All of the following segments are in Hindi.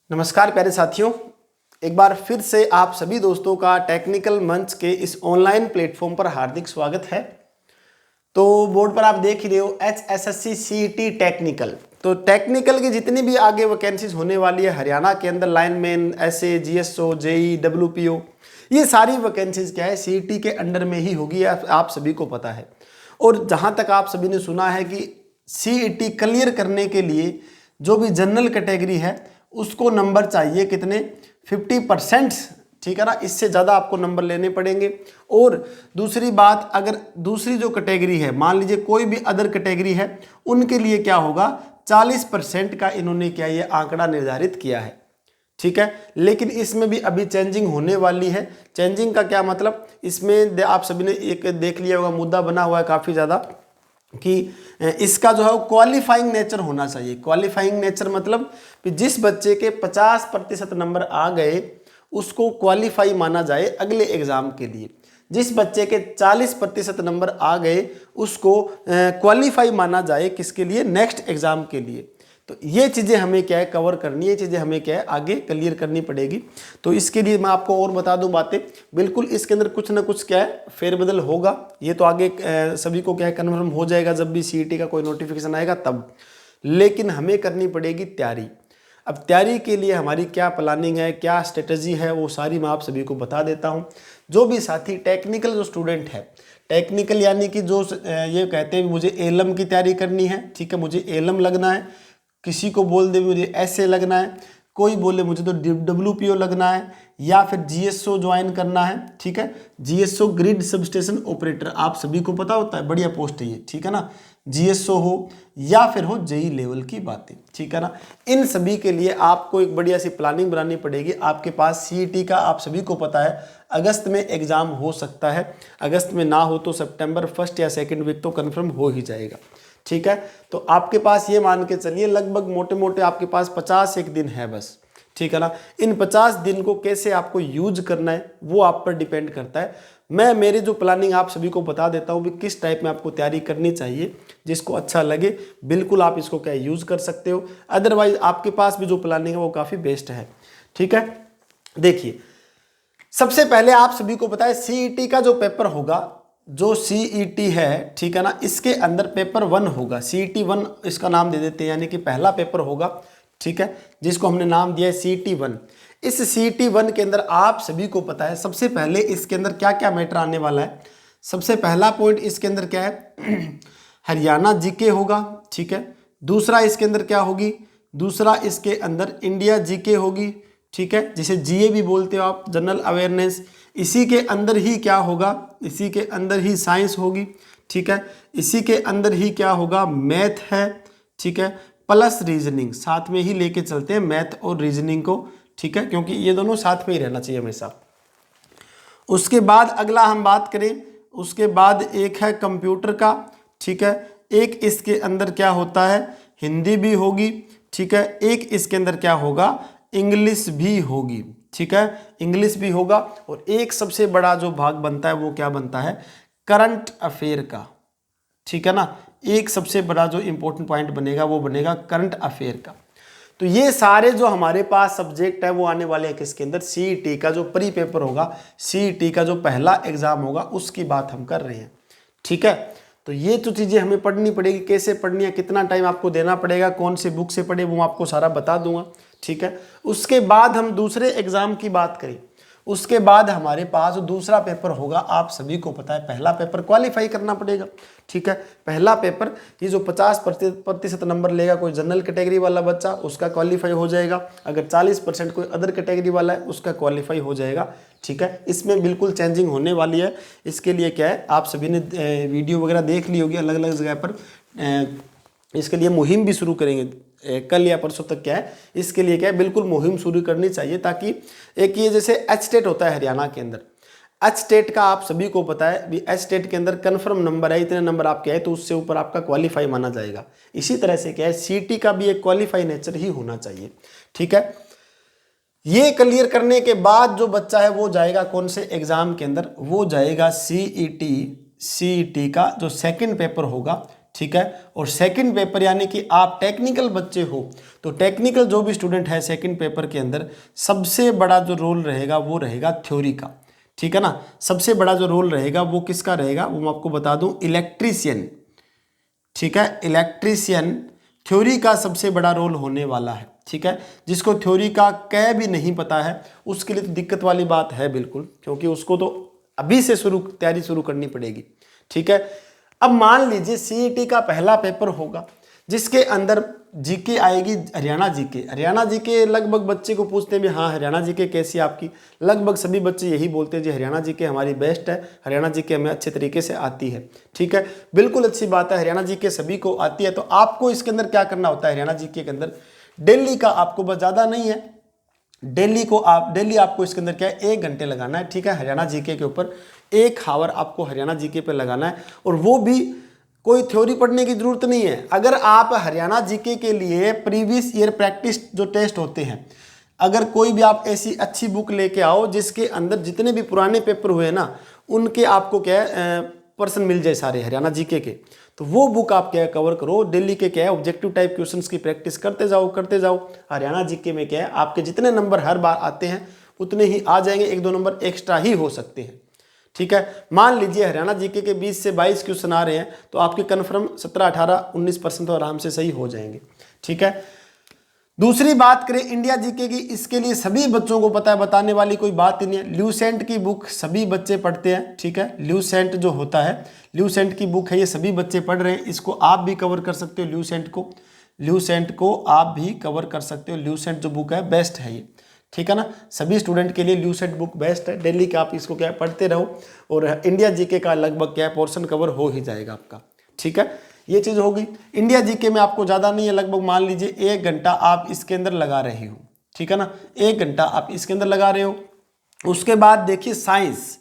नमस्कार प्यारे साथियों, एक बार फिर से आप सभी दोस्तों का टेक्निकल मंच के इस ऑनलाइन प्लेटफॉर्म पर हार्दिक स्वागत है। तो बोर्ड पर आप देख ही रहे हो HSSC CET टेक्निकल। तो टेक्निकल की जितनी भी आगे वैकेंसीज होने वाली है हरियाणा के अंदर, lineman, SA, GSO, JE, WPO, ये सारी वैकेंसीज क्या है CET के अंडर में ही होगी, आप सभी को पता है। और जहाँ तक आप सभी ने सुना है कि CET क्लियर करने के लिए जो भी जनरल कैटेगरी है उसको नंबर चाहिए कितने, 50%, ठीक है ना। इससे ज़्यादा आपको नंबर लेने पड़ेंगे। और दूसरी बात, अगर दूसरी जो कैटेगरी है, मान लीजिए कोई भी अदर कैटेगरी है, उनके लिए क्या होगा, 40% का इन्होंने क्या ये आंकड़ा निर्धारित किया है, ठीक है। लेकिन इसमें भी अभी चेंजिंग होने वाली है। चेंजिंग का क्या मतलब, इसमें आप सभी ने एक देख लिया होगा, मुद्दा बना हुआ है काफ़ी ज़्यादा कि इसका जो है वो क्वालिफाइंग नेचर होना चाहिए। क्वालिफाइंग नेचर मतलब कि जिस बच्चे के 50% नंबर आ गए उसको क्वालिफाई माना जाए अगले एग्जाम के लिए। जिस बच्चे के 40% नंबर आ गए उसको क्वालिफाई माना जाए किसके लिए, नेक्स्ट एग्जाम के लिए। तो ये चीज़ें हमें क्या है कवर करनी है, ये चीज़ें हमें क्या है आगे क्लियर करनी पड़ेगी। तो इसके लिए मैं आपको और बता दूं बातें, बिल्कुल इसके अंदर कुछ ना कुछ क्या है फेरबदल होगा। ये तो आगे सभी को क्या है कन्फर्म हो जाएगा जब भी CET का कोई नोटिफिकेशन आएगा तब। लेकिन हमें करनी पड़ेगी तैयारी। अब तैयारी के लिए हमारी क्या प्लानिंग है, क्या स्ट्रेटजी है, वो सारी मैं आप सभी को बता देता हूँ। जो भी साथी टेक्निकल जो स्टूडेंट है, टेक्निकल यानी कि जो ये कहते हैं मुझे एलम की तैयारी करनी है, ठीक है, मुझे एलम लगना है, किसी को बोल दे मुझे SA लगना है, कोई बोले मुझे तो WPO लगना है, या फिर GSO ज्वाइन करना है, ठीक है। GSO ग्रिड सबस्टेशन ऑपरेटर, आप सभी को पता होता है, बढ़िया पोस्ट है ये, ठीक है ना। GSO हो या फिर हो JE लेवल की बातें, ठीक है ना। इन सभी के लिए आपको एक बढ़िया सी प्लानिंग बनानी पड़ेगी। आपके पास CET का आप सभी को पता है अगस्त में एग्जाम हो सकता है, अगस्त में ना हो तो सितंबर 1st या 2nd वीक तो कन्फर्म हो ही जाएगा, ठीक है। तो आपके पास ये मान के चलिए लगभग मोटे मोटे आपके पास 51 दिन है बस, ठीक है ना। इन 50 दिन को कैसे आपको यूज करना है वो आप पर डिपेंड करता है। मैं मेरी जो प्लानिंग आप सभी को बता देता हूँ भी किस टाइप में आपको तैयारी करनी चाहिए, जिसको अच्छा लगे बिल्कुल आप इसको क्या यूज कर सकते हो। अदरवाइज आपके पास भी जो प्लानिंग है वो काफ़ी बेस्ट है, ठीक है। देखिए, सबसे पहले आप सभी को पता है CET का जो पेपर होगा, जो CET है, ठीक है ना, इसके अंदर पेपर 1 होगा। CET 1 इसका नाम दे देते हैं, यानी कि पहला पेपर होगा, ठीक है, जिसको हमने नाम दिया है CET 1। इस CET 1 के अंदर आप सभी को पता है सबसे पहले इसके अंदर क्या क्या मैटर आने वाला है। सबसे पहला पॉइंट इसके अंदर क्या है हरियाणा GK होगा, ठीक है। दूसरा इसके अंदर क्या होगी, दूसरा इसके अंदर इंडिया GK होगी, ठीक है, जिसे GA भी बोलते हो आप, जनरल अवेयरनेस। इसी के अंदर ही क्या होगा, इसी के अंदर ही साइंस होगी, ठीक है। इसी के अंदर ही क्या होगा, मैथ है, ठीक है, प्लस रीजनिंग, साथ में ही लेके चलते हैं मैथ और रीजनिंग को, ठीक है, क्योंकि ये दोनों साथ में ही रहना चाहिए हमेशा। उसके बाद अगला हम बात करें, उसके बाद एक है कंप्यूटर का, ठीक है। एक इसके अंदर क्या होता है, हिंदी भी होगी, ठीक है। एक इसके अंदर क्या होगा, इंग्लिश भी होगी, ठीक है, इंग्लिश भी होगा। और एक सबसे बड़ा जो भाग बनता है वो क्या बनता है, करंट अफेयर का, ठीक है ना। एक सबसे बड़ा जो इंपॉर्टेंट पॉइंट बनेगा वो बनेगा करंट अफेयर का। तो ये सारे जो हमारे पास सब्जेक्ट है वो आने वाले हैं किसके अंदर, CET का जो प्री पेपर होगा, CET का जो पहला एग्जाम होगा उसकी बात हम कर रहे हैं, ठीक है। तो ये तो चीज़ें हमें पढ़नी पड़ेगी, कैसे पढ़नी है, कितना टाइम आपको देना पड़ेगा, कौन से बुक से पढ़े वो आपको सारा बता दूंगा, ठीक है। उसके बाद हम दूसरे एग्जाम की बात करें, उसके बाद हमारे पास दूसरा पेपर होगा। आप सभी को पता है पहला पेपर क्वालिफाई करना पड़ेगा, ठीक है। पहला पेपर ये जो 50% नंबर लेगा कोई जनरल कैटेगरी वाला बच्चा उसका क्वालिफाई हो जाएगा, अगर 40% कोई अदर कैटेगरी वाला है उसका क्वालिफाई हो जाएगा, ठीक है। इसमें बिल्कुल चेंजिंग होने वाली है। इसके लिए क्या है, आप सभी ने वीडियो वगैरह देख ली होगी अलग अलग जगह पर। इसके लिए मुहिम भी शुरू करेंगे कल या परसों तक, क्या है इसके लिए क्या है बिल्कुल मुहिम शुरू करनी चाहिए, ताकि एक ये जैसे HTET होता है हरियाणा के अंदर, HTET का आप सभी को पता है भी HTET के अंदर कन्फर्म नंबर है, इतने नंबर आपके आए तो उससे ऊपर आपका क्वालिफाई माना जाएगा। इसी तरह से क्या है CET का भी एक क्वालिफाई नेचर ही होना चाहिए, ठीक है। ये क्लियर करने के बाद जो बच्चा है वो जाएगा कौन से एग्जाम के अंदर, वो जाएगा CET का जो सेकंड पेपर होगा, ठीक है। और सेकंड पेपर यानी कि आप टेक्निकल बच्चे हो तो टेक्निकल जो भी स्टूडेंट है सेकंड पेपर के अंदर सबसे बड़ा जो रोल रहेगा वो रहेगा थ्योरी का, ठीक है ना। सबसे बड़ा जो रोल रहेगा वो किसका रहेगा, वो मैं आपको बता दूं, इलेक्ट्रीशियन, ठीक है। इलेक्ट्रीशियन थ्योरी का सबसे बड़ा रोल होने वाला है, ठीक है। जिसको थ्योरी का कै भी नहीं पता है उसके लिए तो दिक्कत वाली बात है बिल्कुल, क्योंकि उसको तो अभी से तैयारी शुरू करनी पड़ेगी, ठीक है। अब मान लीजिए सीईटी का पहला पेपर होगा जिसके अंदर जीके आएगी हरियाणा जीके। हरियाणा जीके लगभग बच्चे को पूछते हैं भी हाँ हरियाणा जीके कैसी आपकी, लगभग सभी बच्चे यही बोलते हैं जी हरियाणा जीके हमारी बेस्ट है, हरियाणा जीके हमें अच्छे तरीके से आती है, ठीक है। बिल्कुल अच्छी बात है, हरियाणा जीके सभी को आती है। तो आपको इसके अंदर क्या करना होता है, हरियाणा जीके के अंदर डेली का आपको बस ज़्यादा नहीं है, डेली आपको इसके अंदर क्या है 1 घंटे लगाना है, ठीक है। हरियाणा जीके के ऊपर 1 आवर आपको हरियाणा जीके पे लगाना है, और वो भी कोई थ्योरी पढ़ने की जरूरत नहीं है। अगर आप हरियाणा जीके के लिए प्रीवियस ईयर प्रैक्टिस जो टेस्ट होते हैं, अगर कोई भी आप ऐसी अच्छी बुक लेके आओ जिसके अंदर जितने भी पुराने पेपर हुए ना उनके आपको क्या है पर्सन मिल जाए सारे हरियाणा जीके के, तो वो बुक आप क्या कवर करो। डेली के क्या है ऑब्जेक्टिव टाइप क्वेश्चंस की प्रैक्टिस करते जाओ। हरियाणा जीके में क्या है आपके जितने नंबर हर बार आते हैं उतने ही आ जाएंगे, 1-2 नंबर एक्स्ट्रा ही हो सकते हैं, ठीक है। मान लीजिए हरियाणा जीके के 20 से 22 क्वेश्चन आ रहे हैं तो आपके कन्फर्म 17, 18, 19% तो आराम से सही हो जाएंगे, ठीक है। दूसरी बात करें इंडिया जीके की, इसके लिए सभी बच्चों को पता है, बताने वाली कोई बात ही नहीं है। ल्यूसेंट की बुक सभी बच्चे पढ़ते हैं, ठीक है। ल्यूसेंट जो होता है, ल्यूसेंट की बुक है, ये सभी बच्चे पढ़ रहे हैं, इसको आप भी कवर कर सकते हो। ल्यूसेंट को आप भी कवर कर सकते हो। ल्यूसेंट जो बुक है बेस्ट है ये, ठीक है ना। सभी स्टूडेंट के लिए ल्यूसेंट बुक बेस्ट है। डेली का आप इसको क्या पढ़ते रहो और इंडिया जीके का लगभग क्या पोर्शन कवर हो ही जाएगा आपका, ठीक है। ये चीज़ होगी। इंडिया जीके में आपको ज़्यादा नहीं है, लगभग मान लीजिए 1 घंटा आप इसके अंदर लगा रहे हो, ठीक है ना। 1 घंटा आप इसके अंदर लगा रहे हो। उसके बाद देखिए साइंस,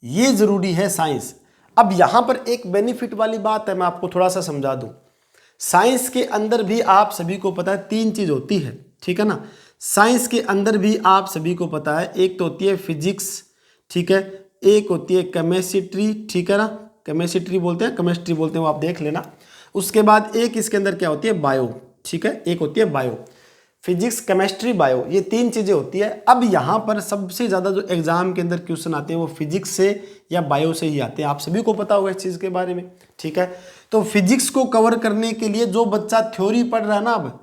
ये जरूरी है साइंस। अब यहाँ पर एक बेनिफिट वाली बात है, मैं आपको थोड़ा सा समझा दूँ। साइंस के अंदर भी आप सभी को पता है 3 चीज़ होती है, ठीक है ना। साइंस के अंदर भी आप सभी को पता है, एक तो होती है फिजिक्स, ठीक है, एक होती है केमिस्ट्री, ठीक है ना, केमिस्ट्री बोलते हैं वो आप देख लेना। उसके बाद एक इसके अंदर क्या होती है बायो, ठीक है, एक होती है बायो। फिजिक्स, केमिस्ट्री, बायो, ये 3 चीज़ें होती है। अब यहाँ पर सबसे ज़्यादा जो एग्जाम के अंदर क्वेश्चन आते हैं वो फिजिक्स से या बायो से ही आते हैं, आप सभी को पता होगा इस चीज़ के बारे में, ठीक है। तो फिजिक्स को कवर करने के लिए जो बच्चा थ्योरी पढ़ रहा है ना, अब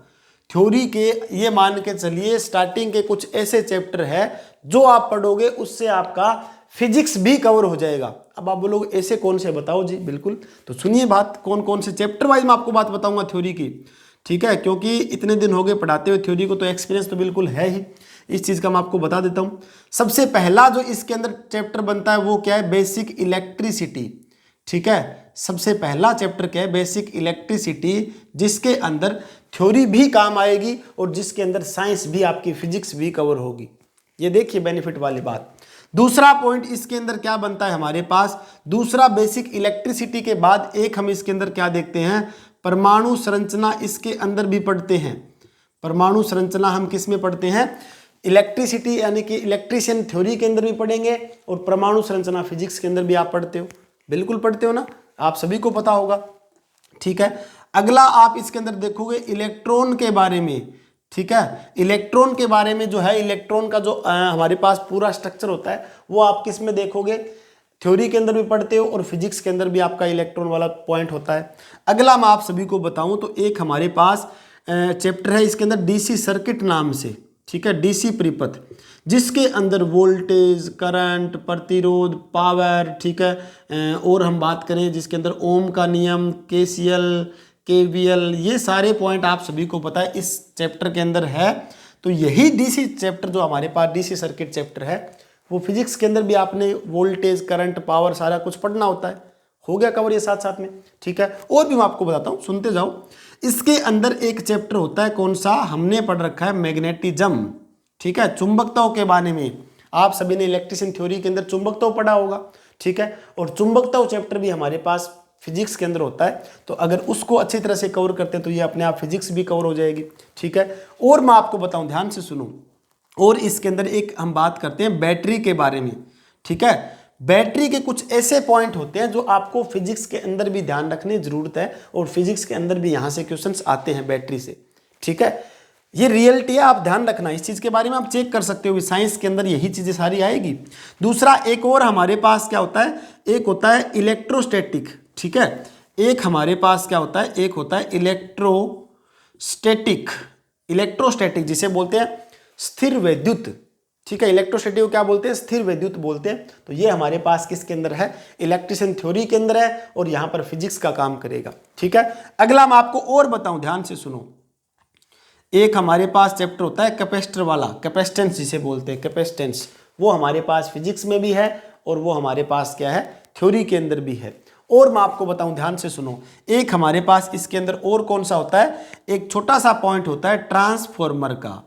थ्योरी के ये मान के चलिए स्टार्टिंग के कुछ ऐसे चैप्टर है जो आप पढ़ोगे उससे आपका फिजिक्स भी कवर हो जाएगा। अब आप बोलोगे ऐसे कौन से बताओ जी, बिल्कुल, तो सुनिए बात, कौन कौन से चैप्टर वाइज मैं आपको बात बताऊंगा थ्योरी की, ठीक है। क्योंकि इतने दिन हो गए पढ़ाते हुए थ्योरी को, तो एक्सपीरियंस तो बिल्कुल है ही, इस चीज़ का मैं आपको बता देता हूँ। सबसे पहला जो इसके अंदर चैप्टर बनता है वो क्या है, बेसिक इलेक्ट्रिसिटी, ठीक है। सबसे पहला चैप्टर क्या है, बेसिक इलेक्ट्रिसिटी, जिसके अंदर थ्योरी भी काम आएगी और जिसके अंदर साइंस भी, आपकी फिजिक्स भी कवर होगी। ये देखिए बेनिफिट वाली बात। दूसरा पॉइंट इसके अंदर क्या बनता है हमारे पास, दूसरा बेसिक इलेक्ट्रिसिटी के बाद एक हम इसके अंदर क्या देखते हैं, परमाणु संरचना इसके अंदर भी पढ़ते हैं। परमाणु संरचना हम किस में पढ़ते हैं, इलेक्ट्रिसिटी यानी कि इलेक्ट्रिशियन थ्योरी के अंदर भी पढ़ेंगे और परमाणु संरचना फिजिक्स के अंदर भी आप पढ़ते हो, बिल्कुल पढ़ते हो ना, आप सभी को पता होगा, ठीक है। अगला आप इसके अंदर देखोगे इलेक्ट्रॉन के बारे में, ठीक है। इलेक्ट्रॉन के बारे में जो है, इलेक्ट्रॉन का जो हमारे पास पूरा स्ट्रक्चर होता है वो आप किस में देखोगे, थ्योरी के अंदर भी पढ़ते हो और फिजिक्स के अंदर भी आपका इलेक्ट्रॉन वाला पॉइंट होता है। अगला मैं आप सभी को बताऊं तो एक हमारे पास चैप्टर है इसके अंदर डीसी सर्किट नाम से, ठीक है, डीसी परिपथ, जिसके अंदर वोल्टेज, करंट, प्रतिरोध, पावर, ठीक है, और हम बात करें जिसके अंदर ओम का नियम, केसीएल, केवीएल, ये सारे पॉइंट आप सभी को पता है इस चैप्टर के अंदर है। तो यही डीसी चैप्टर जो हमारे पास डीसी सर्किट चैप्टर है वो फिजिक्स के अंदर भी आपने वोल्टेज, करंट, पावर सारा कुछ पढ़ना होता है, हो गया कवर ये साथ साथ में, ठीक है। और भी मैं आपको बताता हूँ, सुनते जाओ। इसके अंदर एक चैप्टर होता है, कौन सा, हमने पढ़ रखा है मैग्नेटिज्म, ठीक है, चुंबकत्व के बारे में। आप सभी ने इलेक्ट्रिशियन थ्योरी के अंदर चुंबकत्व पढ़ा होगा, ठीक है, और चुंबकत्व चैप्टर भी हमारे पास फिजिक्स के अंदर होता है। तो अगर उसको अच्छी तरह से कवर करते हैं तो ये अपने आप फिजिक्स भी कवर हो जाएगी, ठीक है। और मैं आपको बताऊं, ध्यान से सुनो, और इसके अंदर एक हम बात करते हैं बैटरी के बारे में, ठीक है। बैटरी के कुछ ऐसे पॉइंट होते हैं जो आपको फिजिक्स के अंदर भी ध्यान रखने की जरूरत है, और फिजिक्स के अंदर भी यहाँ से क्वेश्चंस आते हैं बैटरी से। ठीक है, ये रियलिटी है, आप ध्यान रखना इस चीज़ के बारे में, आप चेक कर सकते हो, साइंस के अंदर यही चीज़ें सारी आएगी। दूसरा एक और हमारे पास क्या होता है, एक होता है इलेक्ट्रोस्टैटिक। ठीक है, एक हमारे पास क्या होता है, एक होता है इलेक्ट्रोस्टैटिक। इलेक्ट्रोस्टैटिक जिसे बोलते हैं स्थिर वैद्युत। ठीक है, इलेक्ट्रोस्टैटिक को क्या बोलते हैं, स्थिर वैद्युत बोलते हैं। तो ये हमारे पास किसके अंदर है, इलेक्ट्रिशियन थ्योरी के अंदर है, और यहाँ पर फिजिक्स का काम करेगा। ठीक है, अगला मैं आपको और बताऊं, ध्यान से सुनो। एक हमारे पास चैप्टर होता है कैपेसिटर वाला, कैपेसिटेंस जिसे बोलते हैं, कैपेसिटेंस, वो हमारे पास फिजिक्स में भी है और वो हमारे पास क्या है, थ्योरी के अंदर भी है। और मैं आपको बताऊं, ध्यान से सुनो, एक हमारे पास इसके अंदर और कौन सा होता है, एक छोटा सा पॉइंट होता है ट्रांसफॉर्मर का।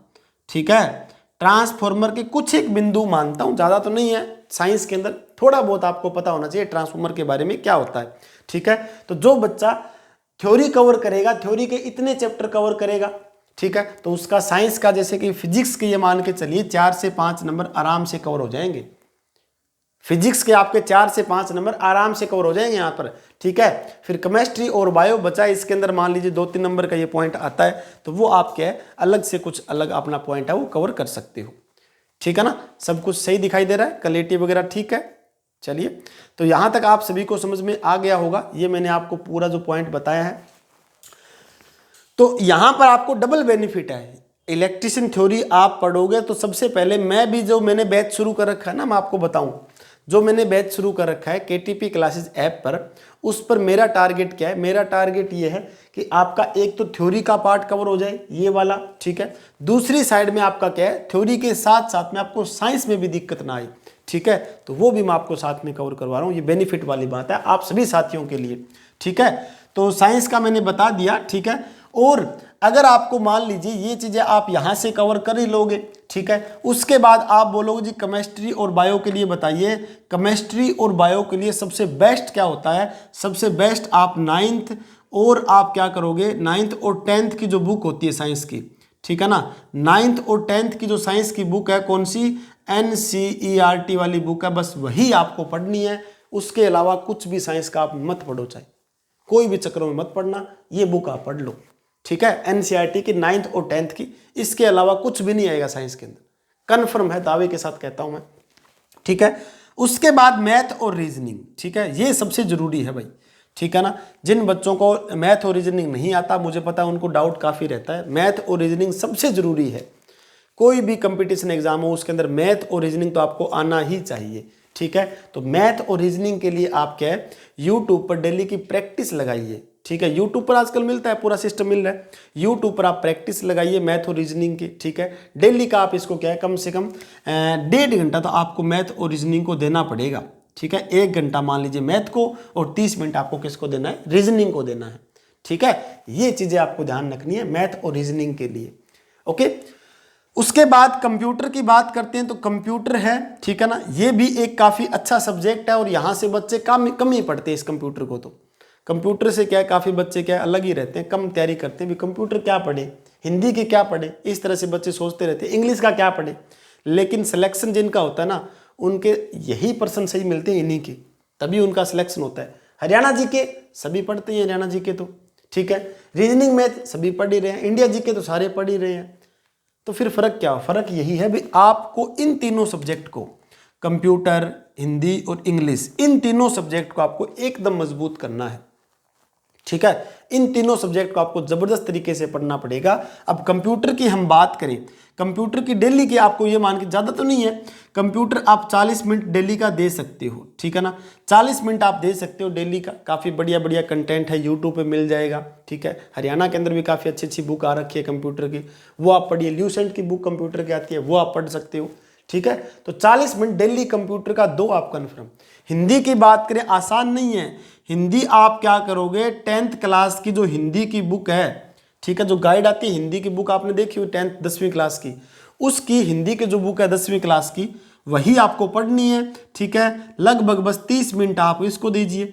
ठीक है, ट्रांसफॉर्मर के कुछ एक बिंदु मानता हूं, ज्यादा तो नहीं है, साइंस के अंदर थोड़ा बहुत आपको पता होना चाहिए ट्रांसफॉर्मर के बारे में क्या होता है। ठीक है, तो जो बच्चा थ्योरी कवर करेगा, थ्योरी के इतने चैप्टर कवर करेगा, ठीक है, तो उसका साइंस का, जैसे कि फिजिक्स के ये मान के चलिए 4 से 5 नंबर आराम से कवर हो जाएंगे। फिजिक्स के आपके 4 से 5 नंबर आराम से कवर हो जाएंगे यहाँ पर। ठीक है, फिर केमिस्ट्री और बायो बचा, इसके अंदर मान लीजिए 2-3 नंबर का ये पॉइंट आता है, तो वो आप क्या है, अलग से कुछ अलग अपना पॉइंट है वो कवर कर सकते हो। ठीक है ना, सब कुछ सही दिखाई दे रहा है, क्वालिटी वगैरह ठीक है। चलिए, तो यहाँ तक आप सभी को समझ में आ गया होगा, ये मैंने आपको पूरा जो पॉइंट बताया है। तो यहां पर आपको डबल बेनिफिट है, इलेक्ट्रिशियन थ्योरी आप पढ़ोगे तो सबसे पहले मैंने बैच शुरू कर रखा है ना, मैं आपको बताऊं, जो मैंने बैच शुरू कर रखा है केटीपी क्लासेस ऐप पर, उस पर मेरा टारगेट क्या है, मेरा टारगेट ये है कि आपका एक तो थ्योरी का पार्ट कवर हो जाए, ये वाला। ठीक है, दूसरी साइड में आपका क्या है, थ्योरी के साथ साथ में आपको साइंस में भी दिक्कत ना आए। ठीक है, तो वो भी मैं आपको साथ में कवर करवा रहा हूँ, ये बेनिफिट वाली बात है आप सभी साथियों के लिए। ठीक है, तो साइंस का मैंने बता दिया। ठीक है, और अगर आपको मान लीजिए ये चीजें आप यहां से कवर कर ही लोगे, ठीक है, उसके बाद आप बोलोगे जी केमिस्ट्री और बायो के लिए बताइए, केमिस्ट्री और बायो के लिए सबसे बेस्ट क्या होता है, सबसे बेस्ट आप 9th और आप क्या करोगे, 9th और 10th की जो बुक होती है साइंस की, ठीक है ना, 9th और 10th की जो साइंस की बुक है, कौन सी, NCERT वाली बुक है, बस वही आपको पढ़नी है। उसके अलावा कुछ भी साइंस का आप मत पढ़ो, चाहे कोई भी चक्रों में मत पढ़ना, ये बुक आप पढ़ लो। ठीक है, NCERT की 9th और 10th की, इसके अलावा कुछ भी नहीं आएगा साइंस के अंदर, कन्फर्म है, दावे के साथ कहता हूं मैं। ठीक है, उसके बाद मैथ और रीजनिंग। ठीक है, ये सबसे जरूरी है भाई। ठीक है ना, जिन बच्चों को मैथ और रीजनिंग नहीं आता, मुझे पता है उनको डाउट काफी रहता है, मैथ और रीजनिंग सबसे जरूरी है। कोई भी कंपटीशन एग्जाम हो उसके अंदर मैथ और रीजनिंग तो आपको आना ही चाहिए। ठीक है, तो मैथ और रीजनिंग के लिए आप क्या है, यूट्यूब पर डेली की प्रैक्टिस लगाइए। ठीक है, यूट्यूब पर आजकल मिलता है, पूरा सिस्टम मिल रहा है, यूट्यूब पर आप प्रैक्टिस लगाइए मैथ और रीजनिंग की। ठीक है, डेली का आप इसको क्या है, कम से कम 1.5 घंटा तो आपको मैथ और रीजनिंग को देना पड़ेगा। ठीक है, 1 घंटा मान लीजिए मैथ को और 30 मिनट आपको किसको देना है, रीजनिंग को देना है। ठीक है, ये चीजें आपको ध्यान रखनी है मैथ और रीजनिंग के लिए। ओके, उसके बाद कंप्यूटर की बात करते हैं, तो कंप्यूटर है, ठीक है ना, ये भी एक काफी अच्छा सब्जेक्ट है, और यहां से बच्चे कम ही पढ़ते हैं इस कंप्यूटर को। तो कंप्यूटर से क्या है, काफी बच्चे क्या है, अलग ही रहते हैं, कम तैयारी करते हैं, भी कंप्यूटर क्या पढ़े, हिंदी की क्या पढ़े, इस तरह से बच्चे सोचते रहते हैं, इंग्लिश का क्या पढ़े। लेकिन सिलेक्शन जिनका होता है ना, उनके यही पर्सन सही मिलते हैं इन्हीं की, तभी उनका सिलेक्शन होता है। हरियाणा जी के सभी पढ़ते हैं, हरियाणा जी के तो ठीक है, रीजनिंग मैथ सभी पढ़ ही रहे हैं, इंडिया जी के तो सारे पढ़ ही रहे हैं। तो फिर फर्क क्या हो, फर्क यही है भी आपको इन तीनों सब्जेक्ट को, कंप्यूटर, हिंदी और इंग्लिश, इन तीनों सब्जेक्ट को आपको एकदम मजबूत करना है। ठीक है, इन तीनों सब्जेक्ट को आपको जबरदस्त तरीके से पढ़ना पड़ेगा। अब कंप्यूटर की हम बात करें, कंप्यूटर की डेली की आपको ये मान के, ज्यादा तो नहीं है, कंप्यूटर आप 40 मिनट डेली का दे सकते हो। ठीक है ना, 40 मिनट आप दे सकते हो डेली का, काफी बढ़िया बढ़िया कंटेंट है, यूट्यूब पे मिल जाएगा। ठीक है, हरियाणा के अंदर भी काफी अच्छी अच्छी बुक आ रखी है कंप्यूटर की, वो आप पढ़िए, ल्यूसेंट की बुक कंप्यूटर की आती है, वो आप पढ़ सकते हो। ठीक है, तो 40 मिनट डेली कंप्यूटर का दो आप कन्फर्म। हिंदी की बात करें, आसान नहीं है हिंदी, आप क्या करोगे, 10th क्लास की जो हिंदी की बुक है, ठीक है, जो गाइड आती है हिंदी की बुक आपने देखी हो 10वीं क्लास की, उसकी हिंदी की जो बुक है 10वीं क्लास की, वही आपको पढ़नी है। ठीक है, लगभग बस 30 मिनट आप इसको दीजिए,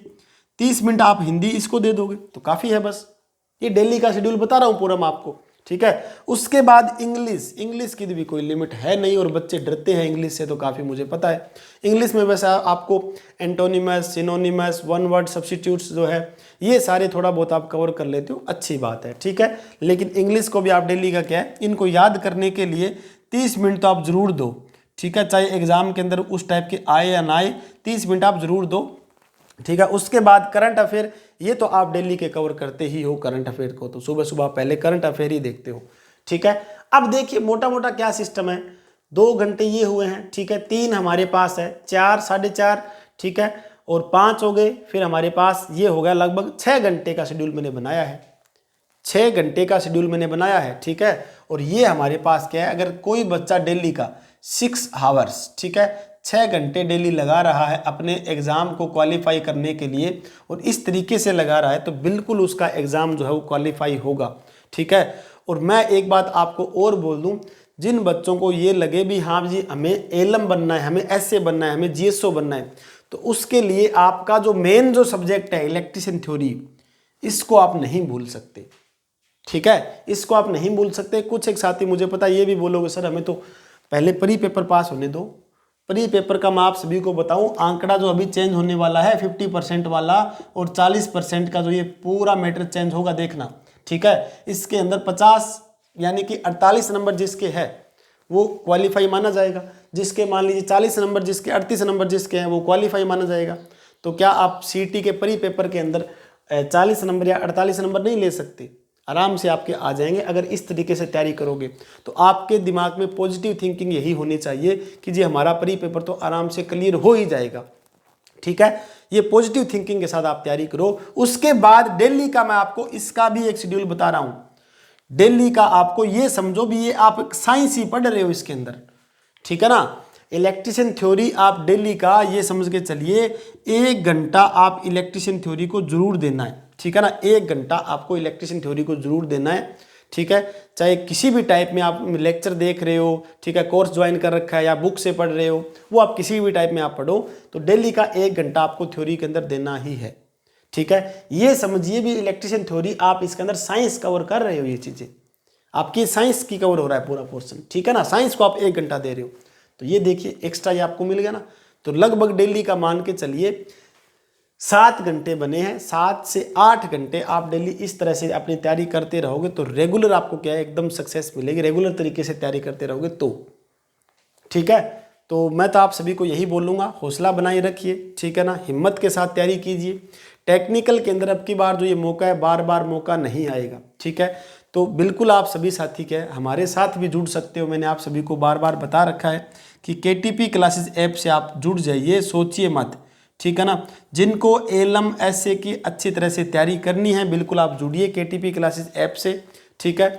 30 मिनट आप हिंदी इसको दे दोगे तो काफी है। बस ये डेली का शेड्यूल बता रहा हूं पूरा मैं आपको, ठीक है। उसके बाद इंग्लिश की भी कोई लिमिट है नहीं और बच्चे डरते हैं इंग्लिश से, तो काफ़ी मुझे पता है। इंग्लिश में वैसे आपको antonyms, synonymous, one word substitutes जो है ये सारे थोड़ा बहुत आप कवर कर लेते हो, अच्छी बात है, ठीक है। लेकिन इंग्लिश को भी आप डेली का क्या है, इनको याद करने के लिए 30 मिनट तो आप जरूर दो, ठीक है। चाहे एग्जाम के अंदर उस टाइप के आए या ना आए, 30 मिनट आप जरूर दो, ठीक है। उसके बाद करंट अफेयर, ये तो आप डेली के कवर करते ही हो करंट अफेयर को, तो सुबह सुबह पहले करंट अफेयर ही देखते हो, ठीक है। अब देखिए मोटा मोटा क्या सिस्टम है, 2 घंटे ये हुए हैं, ठीक है। 3 हमारे पास है, 4, 4.5, ठीक है, और 5 हो गए, फिर हमारे पास ये हो गया लगभग 6 घंटे का शेड्यूल मैंने बनाया है, 6 घंटे का शेड्यूल मैंने बनाया है, ठीक है। और ये हमारे पास क्या है, अगर कोई बच्चा डेली का 6 आवर्स, ठीक है, 6 घंटे डेली लगा रहा है अपने एग्ज़ाम को क्वालिफाई करने के लिए और इस तरीके से लगा रहा है, तो बिल्कुल उसका एग्ज़ाम जो है वो क्वालिफाई होगा, ठीक है। और मैं एक बात आपको और बोल दूं, जिन बच्चों को ये लगे भी हाँ जी हमें एलएम बनना है, हमें एसए बनना है, हमें जीएसओ बनना है, तो उसके लिए आपका जो मेन जो सब्जेक्ट है इलेक्ट्रिशियन थ्योरी, इसको आप नहीं भूल सकते, ठीक है। इसको आप नहीं भूल सकते। कुछ एक साथी मुझे पता ये भी बोलोगे सर हमें तो पहले प्री पेपर पास होने दो। प्री पेपर का मैं आप सभी को बताऊं, आंकड़ा जो अभी चेंज होने वाला है 50% वाला और 40% का जो ये पूरा मैटर चेंज होगा, देखना, ठीक है। इसके अंदर 50 यानी कि 48 नंबर जिसके है वो क्वालिफाई माना जाएगा, जिसके मान लीजिए 40 नंबर, जिसके 38 नंबर जिसके हैं वो क्वालिफाई माना जाएगा। तो क्या आप सीटी के प्री पेपर के अंदर 40 नंबर या 48 नंबर नहीं ले सकते? आराम से आपके आ जाएंगे अगर इस तरीके से तैयारी करोगे। तो आपके दिमाग में पॉजिटिव थिंकिंग यही होनी चाहिए कि जी हमारा प्री पेपर तो आराम से क्लियर हो ही जाएगा, ठीक है। ये पॉजिटिव थिंकिंग के साथ आप तैयारी करो। उसके बाद दिल्ली का मैं आपको इसका भी एक शेड्यूल बता रहा हूं। दिल्ली का आपको ये समझो भी ये आप साइंस ही पढ़ रहे हो इसके अंदर, ठीक है ना। इलेक्ट्रिशियन थ्योरी आप दिल्ली का ये समझ के चलिए 1 घंटा आप इलेक्ट्रिशियन थ्योरी को जरूर देना है, ठीक है ना। 1 घंटा आपको इलेक्ट्रिशियन थ्योरी को जरूर देना है, ठीक है। चाहे किसी भी टाइप में आप लेक्चर देख रहे हो, ठीक है, कोर्स ज्वाइन कर रखा है या बुक से पढ़ रहे हो, वो आप किसी भी टाइप में आप पढ़ो, तो डेली का 1 घंटा आपको थ्योरी के अंदर देना ही है, ठीक है। ये समझिए भी इलेक्ट्रिशियन थ्योरी आप इसके अंदर साइंस कवर कर रहे हो, ये चीज़ें आपकी साइंस की कवर हो रहा है पूरा पोर्शन, ठीक है ना। साइंस को आप 1 घंटा दे रहे हो, तो ये देखिए एक्स्ट्रा ये आपको मिल गया ना। तो लगभग डेली का मान के चलिए 7 घंटे बने हैं, 7 से 8 घंटे आप डेली इस तरह से अपनी तैयारी करते रहोगे तो रेगुलर आपको क्या है एकदम सक्सेस मिलेगी। रेगुलर तरीके से तैयारी करते रहोगे तो, ठीक है। तो मैं तो आप सभी को यही बोलूँगा, हौसला बनाए रखिए, ठीक है ना। हिम्मत के साथ तैयारी कीजिए। टेक्निकल के अंदर अब की बार जो ये मौका है, बार बार मौका नहीं आएगा, ठीक है। तो बिल्कुल आप सभी साथी क्या है हमारे साथ भी जुड़ सकते हो। मैंने आप सभी को बार बार बता रखा है कि केटीपी क्लासेस ऐप से आप जुड़ जाइए, सोचिए मत, ठीक है ना। जिनको एलएम एसए की अच्छी तरह से तैयारी करनी है, बिल्कुल आप जुड़िए केटीपी क्लासेस ऐप से, ठीक है।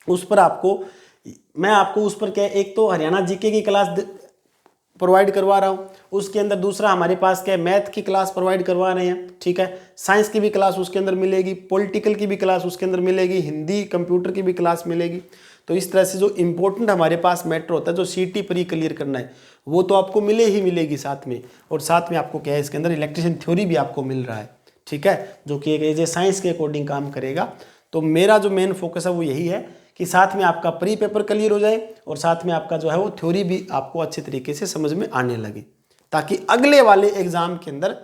उस पर आपको मैं आपको उस पर क्या एक तो हरियाणा जीके की क्लास प्रोवाइड करवा रहा हूँ, उसके अंदर दूसरा हमारे पास क्या है मैथ की क्लास प्रोवाइड करवा रहे हैं, ठीक है। साइंस की भी क्लास उसके अंदर मिलेगी, पॉलिटिकल की भी क्लास उसके अंदर मिलेगी, हिंदी कंप्यूटर की भी क्लास मिलेगी। तो इस तरह से जो इम्पोर्टेंट हमारे पास मैटर होता है, जो सीटी प्री क्लियर करना है, वो तो आपको मिलेगी साथ में। और साथ में आपको क्या है इसके अंदर इलेक्ट्रिशियन थ्योरी भी आपको मिल रहा है, ठीक है, जो कि एक एज साइंस के अकॉर्डिंग काम करेगा। तो मेरा जो मेन फोकस है वो यही है कि साथ में आपका प्री पेपर क्लियर हो जाए और साथ में आपका जो है वो थ्योरी भी आपको अच्छे तरीके से समझ में आने लगे, ताकि अगले वाले एग्जाम के अंदर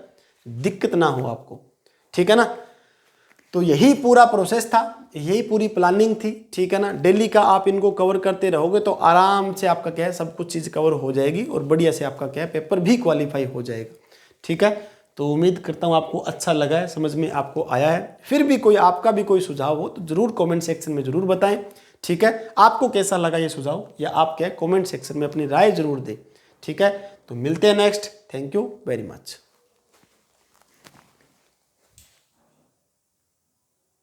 दिक्कत ना हो आपको, ठीक है ना। तो यही पूरा प्रोसेस था, यही पूरी प्लानिंग थी, ठीक है ना। डेली का आप इनको कवर करते रहोगे तो आराम से आपका क्या है सब कुछ चीज़ कवर हो जाएगी और बढ़िया से आपका क्या है पेपर भी क्वालिफाई हो जाएगा, ठीक है। तो उम्मीद करता हूँ आपको अच्छा लगा है, समझ में आपको आया है। फिर भी कोई आपका भी कोई सुझाव हो तो ज़रूर कमेंट सेक्शन में ज़रूर बताएं, ठीक है। आपको कैसा लगा ये सुझाव या आप क्या कमेंट सेक्शन में अपनी राय ज़रूर दें, ठीक है। तो मिलते हैं next. Thank you very much.